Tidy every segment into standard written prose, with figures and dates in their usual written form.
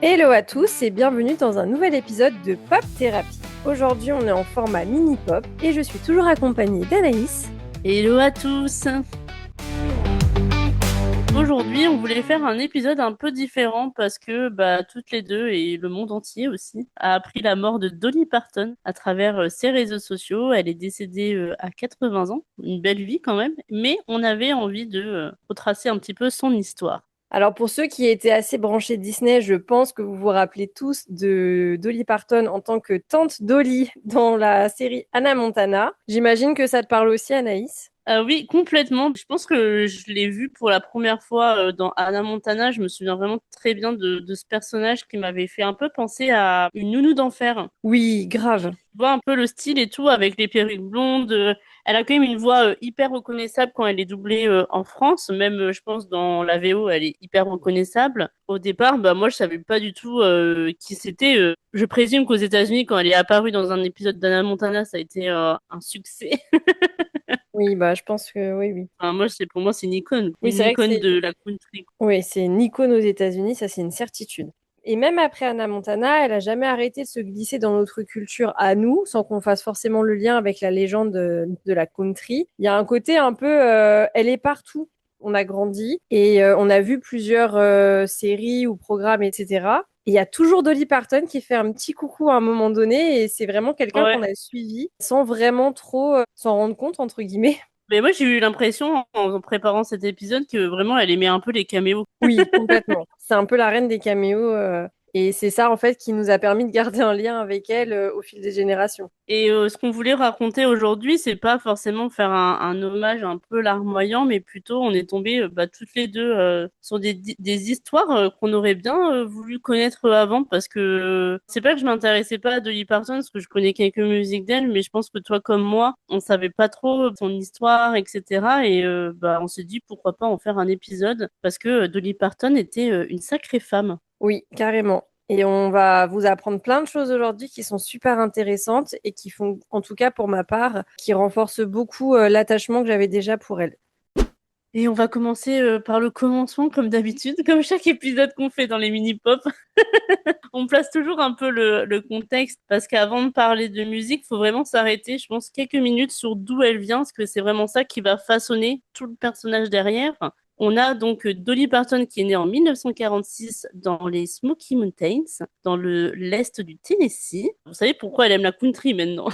Hello à tous et bienvenue dans un nouvel épisode de Pop Thérapie. Aujourd'hui, on est en format mini-pop et je suis toujours accompagnée d'Anaïs. Hello à tous! Aujourd'hui, on voulait faire un épisode un peu différent parce que toutes les deux et le monde entier aussi a appris la mort de Dolly Parton à travers ses réseaux sociaux. Elle est décédée à 80 ans, une belle vie quand même, mais on avait envie de retracer un petit peu son histoire. Alors pour ceux qui étaient assez branchés Disney, je pense que vous vous rappelez tous de Dolly Parton en tant que tante Dolly dans la série Hannah Montana. J'imagine que ça te parle aussi, Anaïs. Ah oui, complètement. Je pense que je l'ai vu pour la première fois dans Hannah Montana. Je me souviens vraiment très bien de ce personnage qui m'avait fait un peu penser à une nounou d'enfer. Oui, grave. Je vois un peu le style et tout avec les perruques blondes. Elle a quand même une voix hyper reconnaissable quand elle est doublée en France. Même, je pense, dans la VO, elle est hyper reconnaissable. Au départ, moi, je savais pas du tout qui c'était. Je présume qu'aux États-Unis, quand elle est apparue dans un épisode d'Hannah Montana, ça a été un succès. Oui, je pense que oui, oui. Enfin, moi, pour moi, c'est Oui, une c'est vrai que icône de la country. oui, c'est une icône aux États-Unis, ça c'est une certitude. Et même après Hannah Montana, elle a jamais arrêté de se glisser dans notre culture à nous, sans qu'on fasse forcément le lien avec la légende de la country. Il y a un côté un peu, elle est partout. On a grandi et on a vu plusieurs séries ou programmes, etc. Et il y a toujours Dolly Parton qui fait un petit coucou à un moment donné et c'est vraiment quelqu'un Ouais. qu'on a suivi sans vraiment trop s'en rendre compte, entre guillemets. Mais moi, j'ai eu l'impression, en préparant cet épisode, que vraiment, elle aimait un peu les caméos. Oui, complètement. C'est un peu la reine des caméos. Et c'est ça, en fait, qui nous a permis de garder un lien avec elle au fil des générations. Et ce qu'on voulait raconter aujourd'hui, c'est pas forcément faire un hommage un peu larmoyant, mais plutôt on est tombé toutes les deux sur des histoires qu'on aurait bien voulu connaître avant, parce que c'est pas que je m'intéressais pas à Dolly Parton, parce que je connais quelques musiques d'elle, mais je pense que toi comme moi, on savait pas trop son histoire, etc. Et on s'est dit pourquoi pas en faire un épisode, parce que Dolly Parton était une sacrée femme. Oui, carrément. Et on va vous apprendre plein de choses aujourd'hui qui sont super intéressantes et qui font, en tout cas pour ma part, qui renforcent beaucoup l'attachement que j'avais déjà pour elle. Et on va commencer par le commencement, comme d'habitude, comme chaque épisode qu'on fait dans les mini-pop. On place toujours un peu le contexte, parce qu'avant de parler de musique, faut vraiment s'arrêter, je pense, quelques minutes sur d'où elle vient, parce que c'est vraiment ça qui va façonner tout le personnage derrière. On a donc Dolly Parton qui est née en 1946 dans les Smoky Mountains, dans l'est du Tennessee. Vous savez pourquoi elle aime la country maintenant?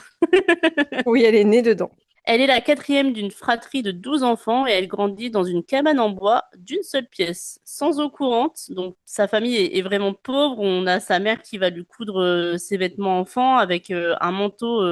Oui, elle est née dedans. Elle est la quatrième d'une fratrie de 12 enfants et elle grandit dans une cabane en bois d'une seule pièce, sans eau courante. Donc sa famille est vraiment pauvre. On a sa mère qui va lui coudre ses vêtements enfants avec un manteau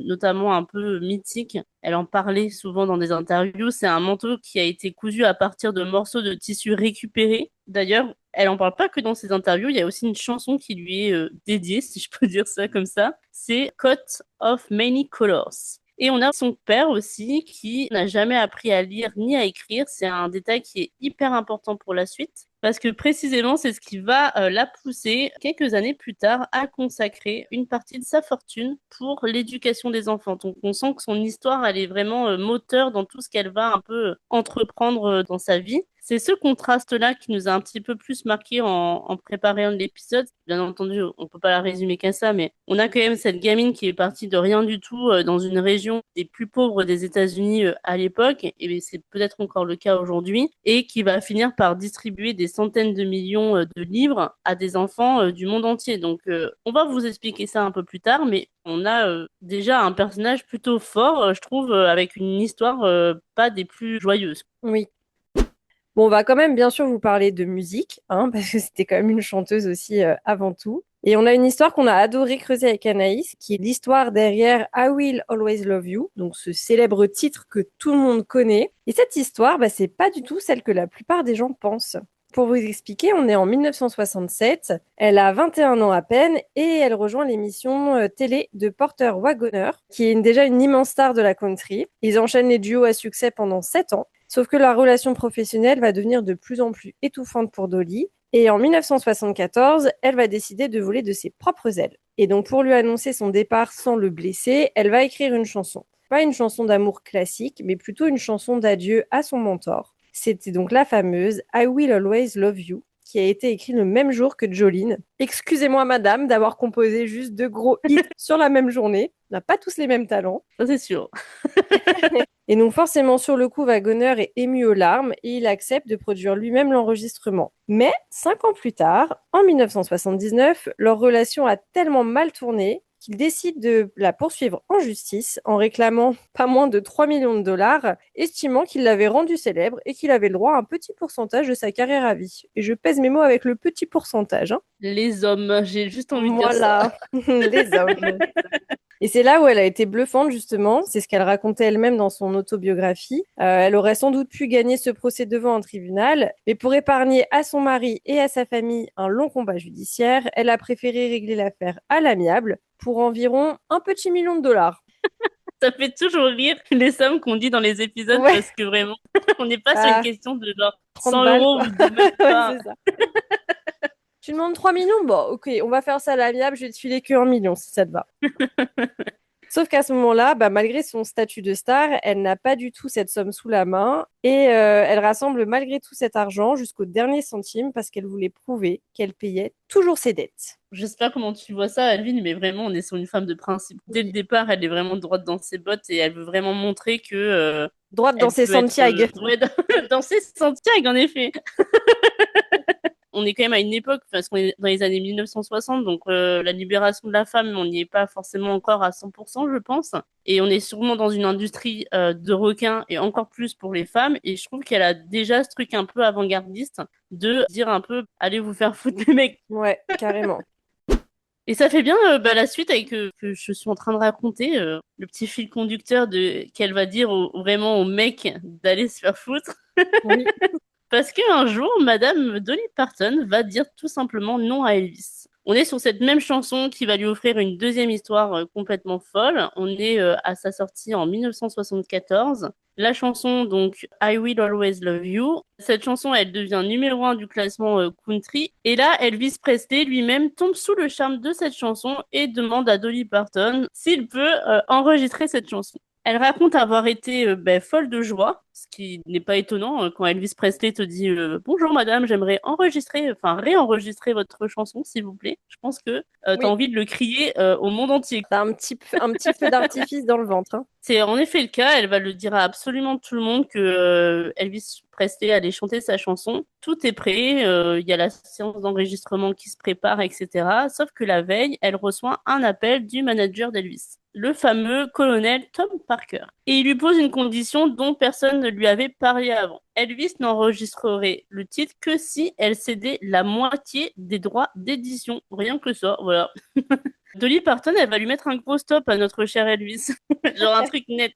notamment un peu mythique. Elle en parlait souvent dans des interviews. C'est un manteau qui a été cousu à partir de morceaux de tissu récupérés. D'ailleurs, elle en parle pas que dans ses interviews. Il y a aussi une chanson qui lui est dédiée, si je peux dire ça comme ça. C'est Coat of Many Colors. Et on a son père aussi qui n'a jamais appris à lire ni à écrire. C'est un détail qui est hyper important pour la suite parce que précisément c'est ce qui va la pousser quelques années plus tard à consacrer une partie de sa fortune pour l'éducation des enfants. Donc on sent que son histoire elle est vraiment moteur dans tout ce qu'elle va un peu entreprendre dans sa vie. C'est ce contraste-là qui nous a un petit peu plus marqué en préparant l'épisode. Bien entendu, on peut pas la résumer qu'à ça, mais on a quand même cette gamine qui est partie de rien du tout dans une région des plus pauvres des États-Unis à l'époque, et c'est peut-être encore le cas aujourd'hui, et qui va finir par distribuer des centaines de millions de livres à des enfants du monde entier. Donc, on va vous expliquer ça un peu plus tard, mais on a déjà un personnage plutôt fort, je trouve, avec une histoire pas des plus joyeuses. Oui. Bon, on va quand même bien sûr vous parler de musique, hein, parce que c'était quand même une chanteuse aussi avant tout. Et on a une histoire qu'on a adoré creuser avec Anaïs, qui est l'histoire derrière I Will Always Love You, donc ce célèbre titre que tout le monde connaît. Et cette histoire, c'est pas du tout celle que la plupart des gens pensent. Pour vous expliquer, on est en 1967, elle a 21 ans à peine et elle rejoint l'émission télé de Porter Wagoner, qui est déjà une immense star de la country. Ils enchaînent les duos à succès pendant 7 ans. Sauf que la relation professionnelle va devenir de plus en plus étouffante pour Dolly. Et en 1974, elle va décider de voler de ses propres ailes. Et donc pour lui annoncer son départ sans le blesser, elle va écrire une chanson. Pas une chanson d'amour classique, mais plutôt une chanson d'adieu à son mentor. C'était donc la fameuse I Will Always Love You. qui a été écrit le même jour que Jolene. Excusez-moi, madame, d'avoir composé juste 2 gros hits sur la même journée. On n'a pas tous les mêmes talents. Ça, c'est sûr. Et donc forcément, sur le coup, Wagoner est ému aux larmes et il accepte de produire lui-même l'enregistrement. Mais 5 ans plus tard, en 1979, leur relation a tellement mal tourné qu'il décide de la poursuivre en justice en réclamant pas moins de 3 millions de dollars, estimant qu'il l'avait rendu célèbre et qu'il avait le droit à un petit pourcentage de sa carrière à vie. Et je pèse mes mots avec le petit pourcentage, hein. Les hommes, j'ai juste envie de dire ça. Voilà, les hommes. Et c'est là où elle a été bluffante, justement. C'est ce qu'elle racontait elle-même dans son autobiographie. Elle aurait sans doute pu gagner ce procès devant un tribunal, mais pour épargner à son mari et à sa famille un long combat judiciaire, elle a préféré régler l'affaire à l'amiable pour environ un petit million de dollars. Ça fait toujours rire les sommes qu'on dit dans les épisodes Ouais, parce que vraiment, on n'est pas sur une bah, question de genre 30 100 balles, euros quoi. ou de même Ouais, pas. c'est ça. Tu demandes 3 millions? Bon, ok, on va faire ça à l'amiable, je vais te filer que 1 million si ça te va. Sauf qu'à ce moment-là, bah, malgré son statut de star, elle n'a pas du tout cette somme sous la main et elle rassemble malgré tout cet argent jusqu'au dernier centime parce qu'elle voulait prouver qu'elle payait toujours ses dettes. Je sais pas comment tu vois ça, Alvin, mais vraiment, on est sur une femme de principe. Dès le Oui. départ, elle est vraiment droite dans ses bottes et elle veut vraiment montrer que Droite dans elle ses peut être Santiago. ouais, dans ses Santiago, en effet. On est quand même à une époque, parce qu'on est dans les années 1960, donc la libération de la femme, on n'y est pas forcément encore à 100%, je pense. Et on est sûrement dans une industrie de requins, et encore plus pour les femmes. Et je trouve qu'elle a déjà ce truc un peu avant-gardiste de dire un peu, allez vous faire foutre les mecs. Ouais, carrément. Et ça fait bien la suite avec que je suis en train de raconter, le petit fil conducteur de qu'elle va dire vraiment aux mecs d'aller se faire foutre. Oui. Parce qu'un jour, Madame Dolly Parton va dire tout simplement non à Elvis. On est sur cette même chanson qui va lui offrir une deuxième histoire complètement folle. On est à sa sortie en 1974. La chanson, donc, I Will Always Love You. Cette chanson, elle devient numéro 1 du classement country. Et là, Elvis Presley lui-même tombe sous le charme de cette chanson et demande à Dolly Parton s'il peut enregistrer cette chanson. Elle raconte avoir été folle de joie, ce qui n'est pas étonnant quand Elvis Presley te dit bonjour madame, j'aimerais réenregistrer votre chanson s'il vous plaît. Je pense que tu as Oui, envie de le crier au monde entier. t'as un petit feu d'artifice dans le ventre, hein. C'est en effet le cas, elle va le dire à absolument tout le monde que Elvis Presley allait chanter sa chanson. Tout est prêt, il y a la séance d'enregistrement qui se prépare, etc. Sauf que la veille, elle reçoit un appel du manager d'Elvis, le fameux colonel Tom Parker. Et il lui pose une condition dont personne ne lui avait parlé avant. Elvis n'enregistrerait le titre que si elle cédait la moitié des droits d'édition. Rien que ça, voilà. Dolly Parton, elle va lui mettre un gros stop à notre cher Elvis. Genre un truc net.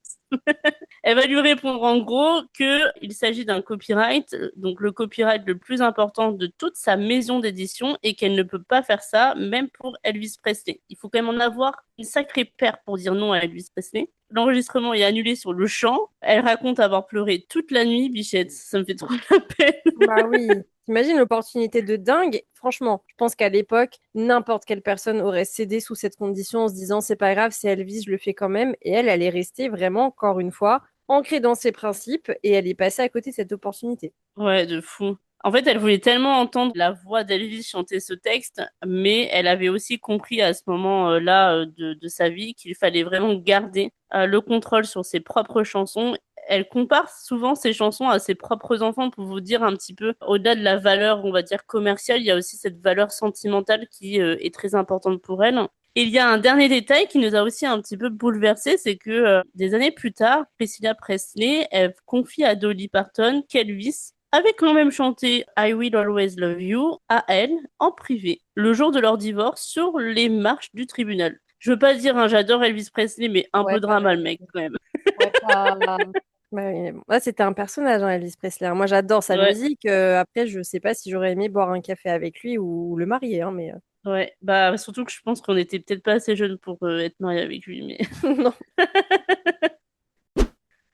Elle va lui répondre en gros que il s'agit d'un copyright, donc le copyright le plus important de toute sa maison d'édition et qu'elle ne peut pas faire ça, même pour Elvis Presley. Il faut quand même en avoir une sacrée paire pour dire non à Elvis Presley. L'enregistrement est annulé sur le champ. Elle raconte avoir pleuré toute la nuit, Bichette. Ça me fait trop la peine. Bah oui. T'imagines l'opportunité de dingue? Franchement, je pense qu'à l'époque, n'importe quelle personne aurait cédé sous cette condition en se disant c'est pas grave, c'est Elvis, je le fais quand même. Et elle est restée vraiment, encore une fois, ancrée dans ses principes et elle est passée à côté de cette opportunité. Ouais, de fou. En fait, elle voulait tellement entendre la voix d'Elvis chanter ce texte, mais elle avait aussi compris à ce moment-là de sa vie qu'il fallait vraiment garder le contrôle sur ses propres chansons. Elle compare souvent ses chansons à ses propres enfants pour vous dire un petit peu, au-delà de la valeur, on va dire, commerciale, il y a aussi cette valeur sentimentale qui est très importante pour elle. Et il y a un dernier détail qui nous a aussi un petit peu bouleversé, c'est que des années plus tard, Priscilla Presley, elle confie à Dolly Parton qu'Elvis avait quand même chanté I Will Always Love You à elle, en privé, le jour de leur divorce, sur les marches du tribunal. Je veux pas dire, hein, j'adore Elvis Presley, mais un Ouais, peu drama le pareil. mec quand même. Ouais, pas... Ouais, oui, mais bon. Là, c'était un personnage, hein, Elvis Presley, hein. Moi, j'adore sa Ouais, musique. Après, je sais pas si j'aurais aimé boire un café avec lui ou le marier, hein, mais ouais. Bah, surtout que je pense qu'on était peut-être pas assez jeunes pour être mariés avec lui, mais. non.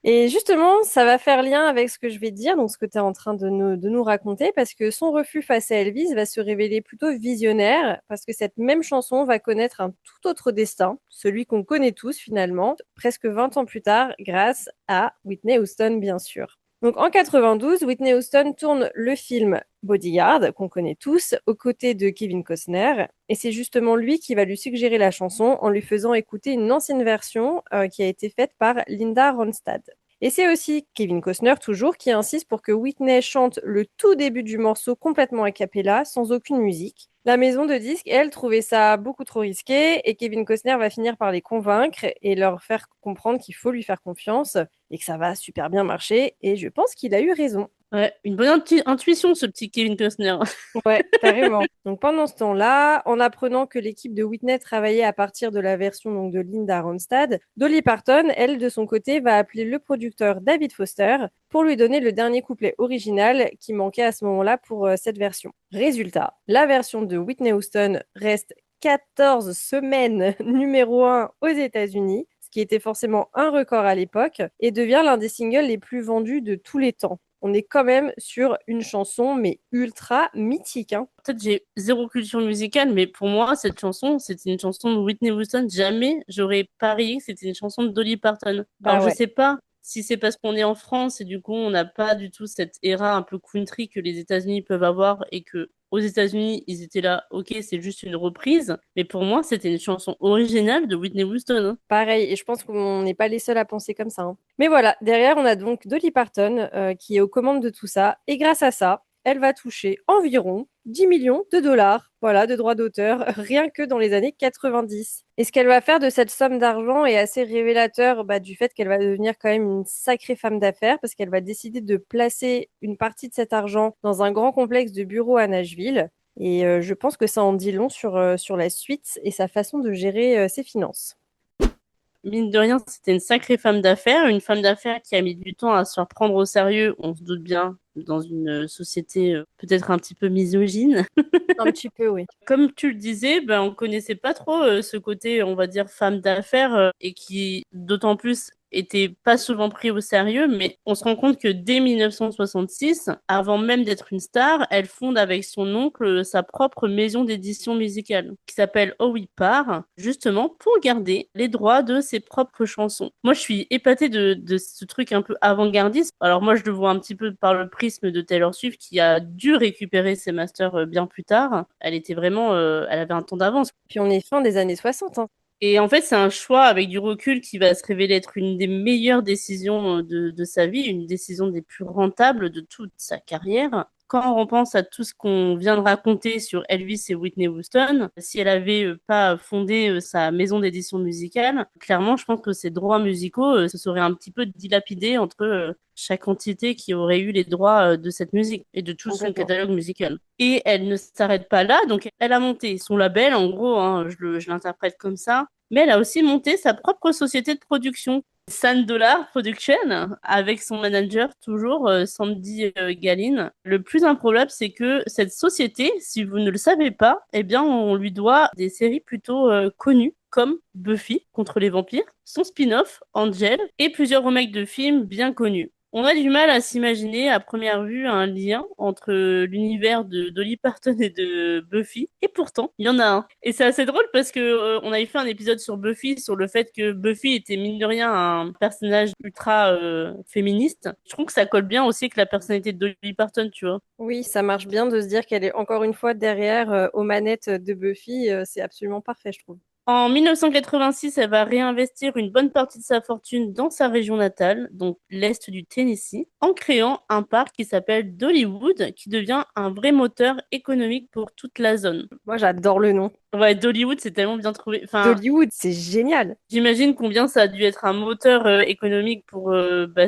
Et justement, ça va faire lien avec ce que je vais dire, donc ce que tu es en train de nous raconter, parce que son refus face à Elvis va se révéler plutôt visionnaire, parce que cette même chanson va connaître un tout autre destin, celui qu'on connaît tous finalement, presque 20 ans plus tard, grâce à Whitney Houston, bien sûr. Donc en 92, Whitney Houston tourne le film Bodyguard, qu'on connaît tous, aux côtés de Kevin Costner. Et c'est justement lui qui va lui suggérer la chanson en lui faisant écouter une ancienne version qui a été faite par Linda Ronstadt. Et c'est aussi Kevin Costner, toujours, qui insiste pour que Whitney chante le tout début du morceau complètement a cappella, sans aucune musique. La maison de disques, elle, trouvait ça beaucoup trop risqué et Kevin Costner va finir par les convaincre et leur faire comprendre qu'il faut lui faire confiance et que ça va super bien marcher. Et je pense qu'il a eu raison. Ouais, une bonne intuition, ce petit Kevin Costner. Ouais, carrément. Donc pendant ce temps-là, en apprenant que l'équipe de Whitney travaillait à partir de la version donc, de Linda Ronstadt, Dolly Parton, elle, de son côté, va appeler le producteur David Foster pour lui donner le dernier couplet original qui manquait à ce moment-là pour cette version. Résultat, la version de Whitney Houston reste 14 semaines numéro 1 aux États-Unis, ce qui était forcément un record à l'époque, et devient l'un des singles les plus vendus de tous les temps. On est quand même sur une chanson, mais ultra mythique, hein. Peut-être j'ai zéro culture musicale, mais pour moi, cette chanson, c'était une chanson de Whitney Houston. Jamais j'aurais parié que c'était une chanson de Dolly Parton. Alors, Bah je ouais. sais pas si c'est parce qu'on est en France et du coup, on n'a pas du tout cette era un peu country que les États-Unis peuvent avoir et que aux États-Unis, ils étaient là, ok, c'est juste une reprise. Mais pour moi, c'était une chanson originale de Whitney Houston, hein. Pareil, et je pense qu'on n'est pas les seuls à penser comme ça, hein. Mais voilà, derrière, on a donc Dolly Parton qui est aux commandes de tout ça. Et grâce à ça, elle va toucher environ 10 millions de dollars, voilà, de droits d'auteur, rien que dans les années 90. Et ce qu'elle va faire de cette somme d'argent est assez révélateur du fait qu'elle va devenir quand même une sacrée femme d'affaires, parce qu'elle va décider de placer une partie de cet argent dans un grand complexe de bureaux à Nashville. Et je pense que ça en dit long sur la suite et sa façon de gérer ses finances. Mine de rien, c'était une femme d'affaires qui a mis du temps à se faire prendre au sérieux, on se doute bien, dans une société peut-être un petit peu misogyne. Un petit peu, oui. Comme tu le disais, ben, on connaissait pas trop ce côté, on va dire, femme d'affaires et qui, d'autant plus, était pas souvent pris au sérieux, mais on se rend compte que dès 1966, avant même d'être une star, elle fonde avec son oncle sa propre maison d'édition musicale qui s'appelle Owipar, justement pour garder les droits de ses propres chansons. Moi, je suis épatée de ce truc un peu avant-gardiste. Alors moi, je le vois un petit peu par le prisme de Taylor Swift qui a dû récupérer ses masters bien plus tard. Elle était vraiment, elle avait un temps d'avance. Puis on est fin des années 60, hein. Et en fait, c'est un choix avec du recul qui va se révéler être une des meilleures décisions de sa vie, une décision des plus rentables de toute sa carrière. Quand on repense à tout ce qu'on vient de raconter sur Elvis et Whitney Houston, si elle avait pas fondé sa maison d'édition musicale, clairement, je pense que ses droits musicaux se seraient un petit peu dilapidés entre chaque entité qui aurait eu les droits de cette musique et de tout son Complètement. catalogue musical. Et elle ne s'arrête pas là, donc elle a monté son label, en gros, hein, je l'interprète comme ça, mais elle a aussi monté sa propre société de production, Sand Dollar Production, avec son manager toujours, Sandy Gallin. Le plus improbable, c'est que cette société, si vous ne le savez pas, eh bien, on lui doit des séries plutôt connues, comme Buffy contre les vampires, son spin-off, Angel, et plusieurs remakes de films bien connus. On a du mal à s'imaginer à première vue un lien entre l'univers de Dolly Parton et de Buffy, et pourtant, il y en a un. Et c'est assez drôle parce que on avait fait un épisode sur Buffy, sur le fait que Buffy était mine de rien un personnage ultra féministe. Je trouve que ça colle bien aussi avec la personnalité de Dolly Parton, tu vois. Oui, ça marche bien de se dire qu'elle est encore une fois derrière aux manettes de Buffy. C'est absolument parfait, je trouve. En 1986, elle va réinvestir une bonne partie de sa fortune dans sa région natale, donc l'Est du Tennessee, en créant un parc qui s'appelle Dollywood, qui devient un vrai moteur économique pour toute la zone. Moi, j'adore le nom. Ouais, Dollywood, c'est tellement bien trouvé. Enfin, Dollywood, c'est génial. j'imagine combien ça a dû être un moteur économique pour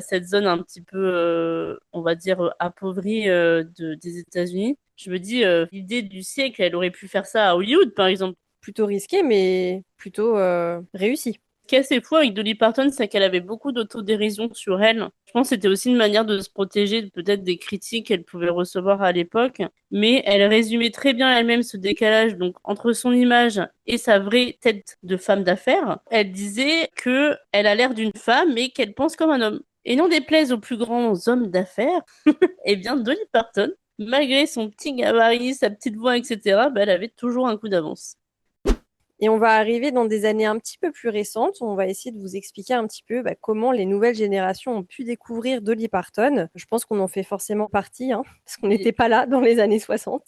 cette zone un petit peu, on va dire, appauvrie des États-Unis. Je me dis, l'idée du siècle, elle aurait pu faire ça à Hollywood, par exemple. Plutôt risqué, mais plutôt réussi. Ce qui est assez fou avec Dolly Parton, c'est qu'elle avait beaucoup d'autodérision sur elle. Je pense que c'était aussi une manière de se protéger peut-être des critiques qu'elle pouvait recevoir à l'époque. Mais elle résumait très bien elle-même ce décalage donc entre son image et sa vraie tête de femme d'affaires. Elle disait que elle a l'air d'une femme mais qu'elle pense comme un homme. Et non déplaise aux plus grands hommes d'affaires, eh bien Dolly Parton, malgré son petit gabarit, sa petite voix, etc., elle avait toujours un coup d'avance. Et on va arriver dans des années un petit peu plus récentes. On va essayer de vous expliquer un petit peu comment les nouvelles générations ont pu découvrir Dolly Parton. Je pense qu'on en fait forcément partie, hein, parce qu'on n'était pas là dans les années 60.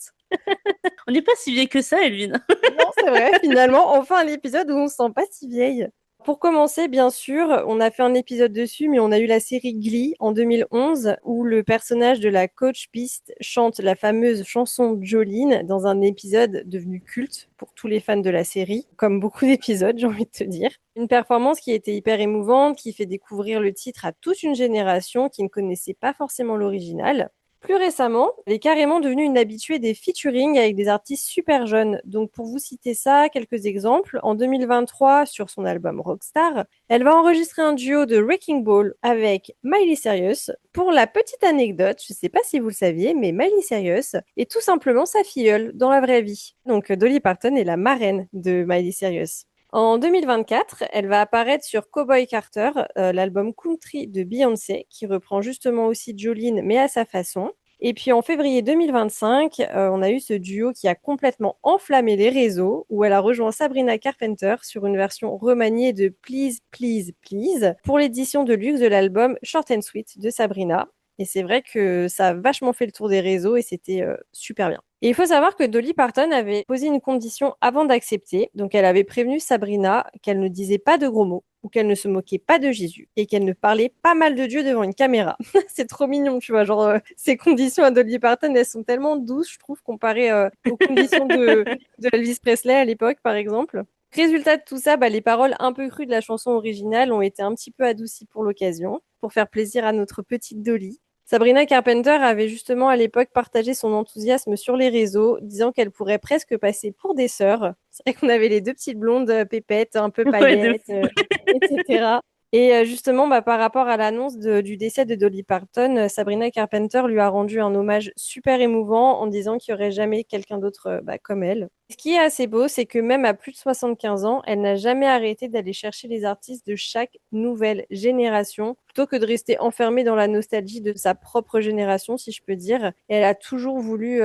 On n'est pas si vieux que ça, Elvin. Non, c'est vrai, finalement, enfin un épisode où on se sent pas si vieille. Pour commencer, bien sûr, on a fait un épisode dessus, mais on a eu la série Glee en 2011, où le personnage de la coach Beast chante la fameuse chanson Jolene dans un épisode devenu culte pour tous les fans de la série, comme beaucoup d'épisodes, j'ai envie de te dire. Une performance qui était hyper émouvante, qui fait découvrir le titre à toute une génération qui ne connaissait pas forcément l'original. Plus récemment, elle est carrément devenue une habituée des featuring avec des artistes super jeunes. Donc pour vous citer ça, quelques exemples. En 2023, sur son album Rockstar, elle va enregistrer un duo de Wrecking Ball avec Miley Cyrus. Pour la petite anecdote, je ne sais pas si vous le saviez, mais Miley Cyrus est tout simplement sa filleule dans la vraie vie. Donc Dolly Parton est la marraine de Miley Cyrus. En 2024, elle va apparaître sur Cowboy Carter, l'album country de Beyoncé, qui reprend justement aussi Jolene, mais à sa façon. Et puis en février 2025, on a eu ce duo qui a complètement enflammé les réseaux, où elle a rejoint Sabrina Carpenter sur une version remaniée de Please, Please, Please pour l'édition de luxe de l'album Short and Sweet de Sabrina. Et c'est vrai que ça a vachement fait le tour des réseaux et c'était super bien. Et il faut savoir que Dolly Parton avait posé une condition avant d'accepter. Donc, elle avait prévenu Sabrina qu'elle ne disait pas de gros mots ou qu'elle ne se moquait pas de Jésus et qu'elle ne parlait pas mal de Dieu devant une caméra. C'est trop mignon, tu vois. Genre, ces conditions à Dolly Parton, elles sont tellement douces, je trouve, comparées aux conditions de Elvis Presley à l'époque, par exemple. Résultat de tout ça, les paroles un peu crues de la chanson originale ont été un petit peu adoucies pour l'occasion, pour faire plaisir à notre petite Dolly. Sabrina Carpenter avait justement à l'époque partagé son enthousiasme sur les réseaux, disant qu'elle pourrait presque passer pour des sœurs. C'est vrai qu'on avait les deux petites blondes pépettes, un peu Ouais, de paillettes, fou. etc. Et justement, par rapport à l'annonce du décès de Dolly Parton, Sabrina Carpenter lui a rendu un hommage super émouvant en disant qu'il n'y aurait jamais quelqu'un d'autre comme elle. Ce qui est assez beau, c'est que même à plus de 75 ans, elle n'a jamais arrêté d'aller chercher les artistes de chaque nouvelle génération, plutôt que de rester enfermée dans la nostalgie de sa propre génération, si je peux dire. Et elle a toujours voulu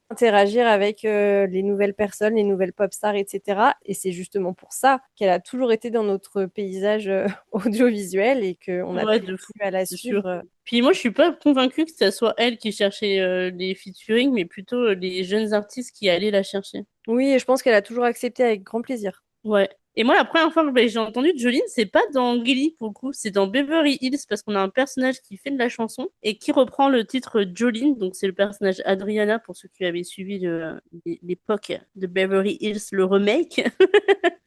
interagir avec les nouvelles personnes, les nouvelles pop stars, etc. Et c'est justement pour ça qu'elle a toujours été dans notre paysage audiovisuel et qu'on a Ouais, pu de fou, continuer à la c'est sûr. suivre. Puis moi, je suis pas convaincue que ce soit elle qui cherchait les featuring, mais plutôt les jeunes artistes qui allaient la chercher. Oui, et je pense qu'elle a toujours accepté avec grand plaisir. Ouais. Et moi, la première fois que j'ai entendu Jolene, c'est pas dans Glee pour le coup, c'est dans Beverly Hills parce qu'on a un personnage qui fait de la chanson et qui reprend le titre Jolene. Donc, c'est le personnage Adriana pour ceux qui avaient suivi l'époque de Beverly Hills, le remake.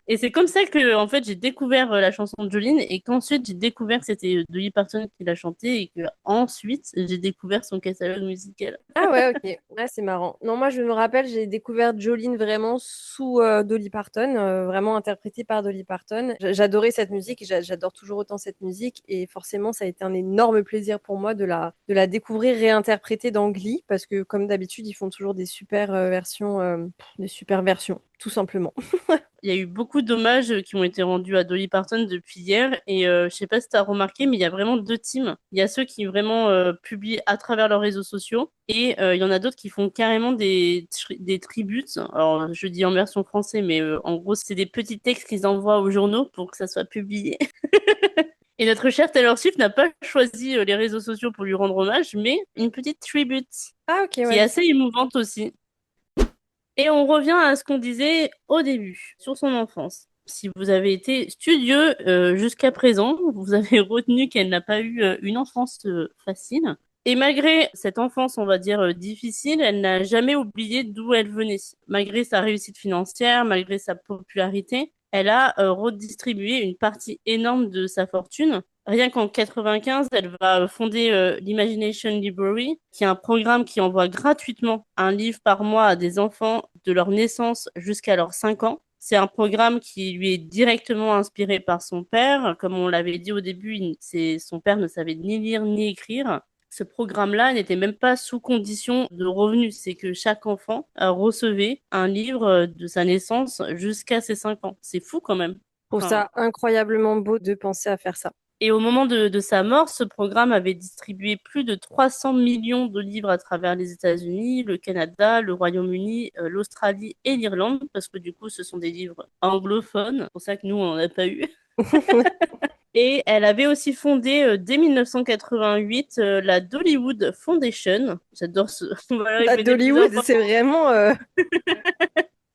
Et c'est comme ça que, en fait, j'ai découvert la chanson de Jolene et qu'ensuite j'ai découvert que c'était Dolly Parton qui l'a chantée et que ensuite j'ai découvert son catalogue musical. Ah ouais, ok. Ouais, c'est marrant. Non, moi, je me rappelle, j'ai découvert Jolene vraiment sous Dolly Parton, vraiment interprétée par Dolly Parton. J'adorais cette musique, j'adore toujours autant cette musique, et forcément, ça a été un énorme plaisir pour moi de la découvrir réinterprétée dans Glee, parce que comme d'habitude, ils font toujours des super versions, tout simplement. Il y a eu beaucoup d'hommages qui ont été rendus à Dolly Parton depuis hier et je sais pas si tu as remarqué, mais il y a vraiment deux teams. Il y a ceux qui vraiment publient à travers leurs réseaux sociaux et il y en a d'autres qui font carrément des tributes. Alors, je dis en version française, mais en gros, c'est des petits textes qu'ils envoient aux journaux pour que ça soit publié. Et notre chère Taylor Swift n'a pas choisi les réseaux sociaux pour lui rendre hommage, mais une petite tribute Ah ok, qui ouais, est je assez sais. émouvante aussi. Et on revient à ce qu'on disait au début sur son enfance. Si vous avez été studieux jusqu'à présent, vous avez retenu qu'elle n'a pas eu une enfance facile. Et malgré cette enfance, on va dire, difficile, elle n'a jamais oublié d'où elle venait. Malgré sa réussite financière, malgré sa popularité, elle a redistribué une partie énorme de sa fortune. Rien qu'en 95, elle va fonder l'Imagination Library, qui est un programme qui envoie gratuitement un livre par mois à des enfants de leur naissance jusqu'à leurs 5 ans. C'est un programme qui lui est directement inspiré par son père. Comme on l'avait dit au début, son père ne savait ni lire ni écrire. Ce programme-là n'était même pas sous condition de revenus. C'est que chaque enfant recevait un livre de sa naissance jusqu'à ses 5 ans. C'est fou quand même. Je trouve Enfin, ça incroyablement beau de penser à faire ça. Et au moment de sa mort, ce programme avait distribué plus de 300 millions de livres à travers les États-Unis, le Canada, le Royaume-Uni, l'Australie et l'Irlande, parce que du coup, ce sont des livres anglophones. C'est pour ça que nous, on n'en a pas eu. Et elle avait aussi fondé, dès 1988, la Dollywood Foundation. J'adore ce... Voilà, il À met des petits Dollywood, enfants. c'est vraiment.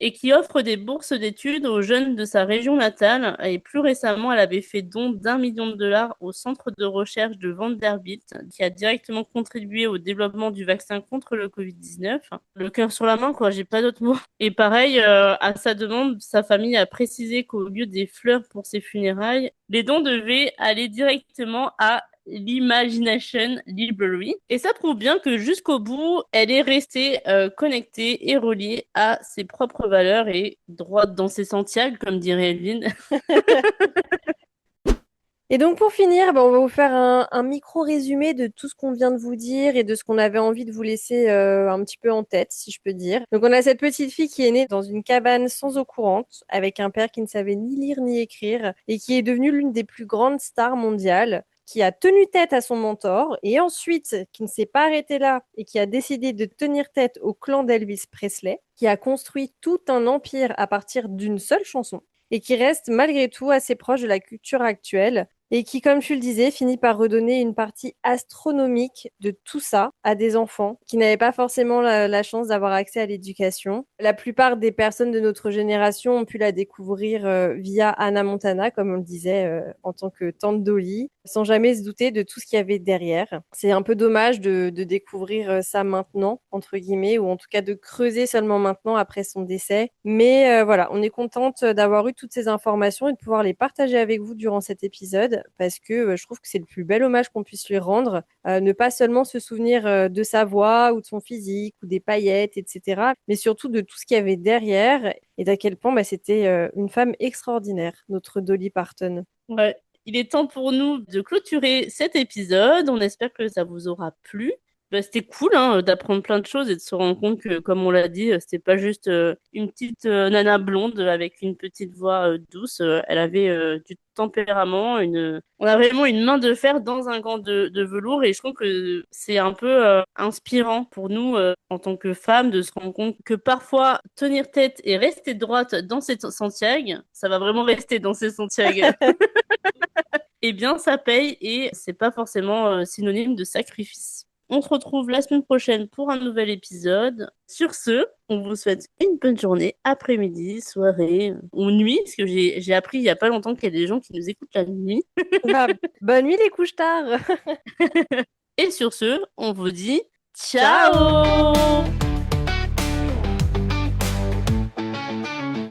Et qui offre des bourses d'études aux jeunes de sa région natale. Et plus récemment, elle avait fait don d'1 million de dollars au centre de recherche de Vanderbilt, qui a directement contribué au développement du vaccin contre le Covid-19. Le cœur sur la main, quoi, j'ai pas d'autres mots. Et pareil, à sa demande, sa famille a précisé qu'au lieu des fleurs pour ses funérailles, les dons devaient aller directement à l'Imagination Library. Et ça prouve bien que jusqu'au bout, elle est restée connectée et reliée à ses propres valeurs et droite dans ses Santiago, comme dirait Elvin. Et donc pour finir, on va vous faire un micro résumé de tout ce qu'on vient de vous dire et de ce qu'on avait envie de vous laisser un petit peu en tête, si je peux dire. Donc on a cette petite fille qui est née dans une cabane sans eau courante, avec un père qui ne savait ni lire ni écrire, et qui est devenue l'une des plus grandes stars mondiales, qui a tenu tête à son mentor, et ensuite qui ne s'est pas arrêtée là, et qui a décidé de tenir tête au clan d'Elvis Presley, qui a construit tout un empire à partir d'une seule chanson et qui reste malgré tout assez proche de la culture actuelle et qui, comme tu le disais, finit par redonner une partie astronomique de tout ça à des enfants qui n'avaient pas forcément la chance d'avoir accès à l'éducation. La plupart des personnes de notre génération ont pu la découvrir via Hannah Montana, comme on le disait, en tant que tante Dolly, sans jamais se douter de tout ce qu'il y avait derrière. C'est un peu dommage de découvrir ça maintenant, entre guillemets, ou en tout cas de creuser seulement maintenant après son décès. Mais voilà, on est contente d'avoir eu toutes ces informations et de pouvoir les partager avec vous durant cet épisode parce que je trouve que c'est le plus bel hommage qu'on puisse lui rendre. Ne pas seulement se souvenir de sa voix ou de son physique ou des paillettes, etc., mais surtout de tout ce qu'il y avait derrière et d'à quel point c'était une femme extraordinaire, notre Dolly Parton. Ouais. Il est temps pour nous de clôturer cet épisode. On espère que ça vous aura plu. Bah, c'était cool hein, d'apprendre plein de choses et de se rendre compte que, comme on l'a dit, c'était pas juste une petite nana blonde avec une petite voix douce. Elle avait du tempérament. On a vraiment une main de fer dans un gant de velours et je trouve que c'est un peu inspirant pour nous en tant que femmes de se rendre compte que parfois tenir tête et rester droite dans ses Santiago, ça va vraiment rester dans ses Santiago. Eh bien, ça paye et c'est pas forcément synonyme de sacrifice. On se retrouve la semaine prochaine pour un nouvel épisode. Sur ce, on vous souhaite une bonne journée, après-midi, soirée ou nuit, parce que j'ai appris il y a pas longtemps qu'il y a des gens qui nous écoutent la nuit. Bah, bonne nuit les couches tard. Et sur ce, on vous dit Ciao! ciao!